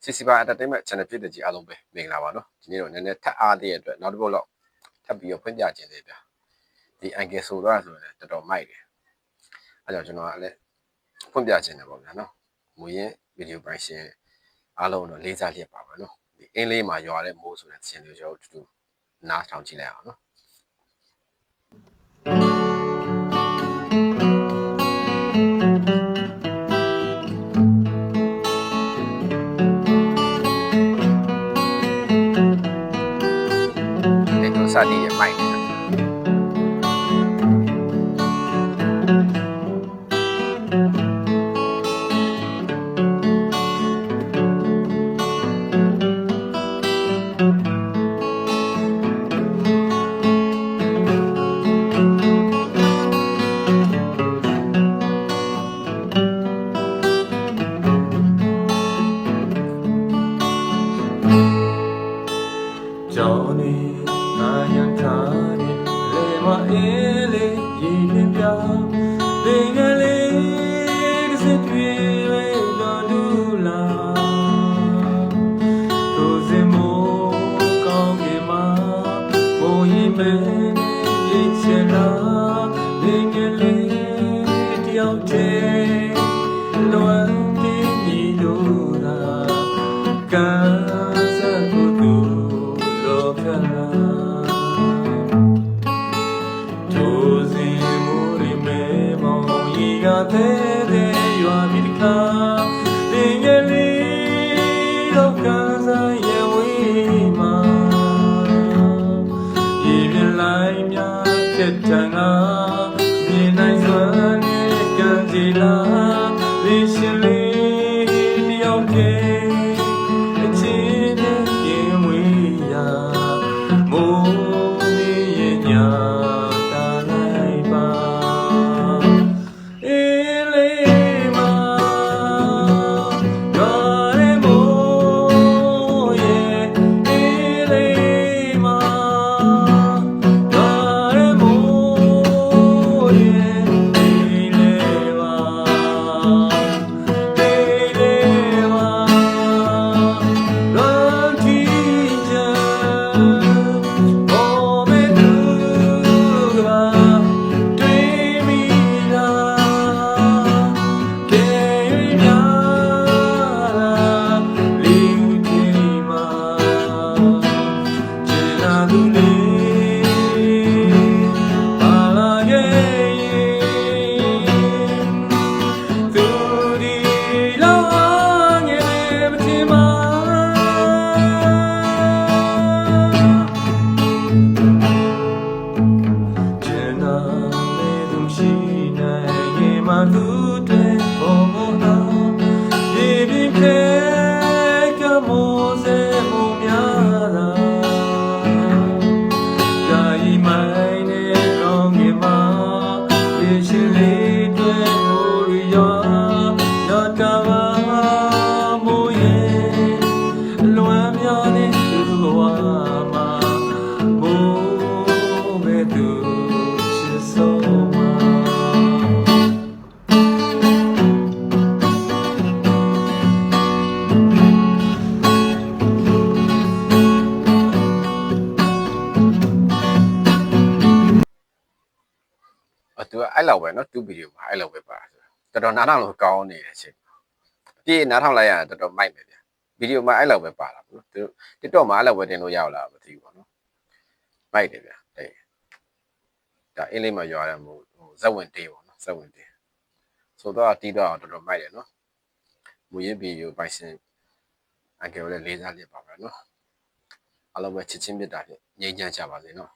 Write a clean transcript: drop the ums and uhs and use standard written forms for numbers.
CCBA Entertainment Channel ဖြစ်တဲ့ကြီးအားလုံးပဲမင်္ဂလာပါနော်ဒီနေ့တော့နည်းနည်းထပ်အားသေးတဲ့အတွက်နောက်တစ်ပုတ်လောက်ထပ်ပြီးတော့ဖွင့်ပြခြင်းသေးဗျာဒီအန်ကယ်ဆိုတော့ဆိုရင်တော်တော်မိုက်တယ်အဲကြောင့်ကျွန်တော်ကလည်းဖွင့်ပြခြင်းတယ်ပေါ့ဗျာနော်မူရင်းဗီဒီယိုပိုင်ရှင်အားလုံးတော့လေးစားလျက်ပါပဲနော်ဒီအင်းလေးမှာရွာတဲ့မိုးဆိုတဲ့ခြင်းလေးကျွန်တော်တို့နားထောင်ကြည့်လိုက်အောင်နော်စသည်ရဲ့မိုက်တယ်သူကအဲ့လောက်ပဲเนาะသူဗီဒီယိုမှာအဲ့လောက်ပဲပါတော်တော်နားထောင်လို့ကောင်းနေတဲ့အချိန်ပြေးနားထောင်လိုက်ရတော်တော်မိုက်မယ်ဗျဗီဒီယိုမှာအဲ့လောက်ပဲပါတာဘူးသူ TikTok မှာအဲ့လောက်ပဲတင်လို့ရလားမသိဘူးပေါ့နော်မိုက်တယ်ဗျအေးဒါအင်းလေးမှာရွာတယ်မို့ဇက်ဝင်တေးပေါ့နော်ဇက်ဝင်တေးဆိုတော့တီးတော့တော်တော်မိုက်တယ်နော်မူရင်းဗီဒီယိုပိုင်ရှင်အန်ကယ်လည်းလေးစားလျက်ပါပဲနော်အားလုံးပဲချစ်ချင်းမြတ်တာဖြင့်ငြိမ်းချမ်းကြပါစေနော်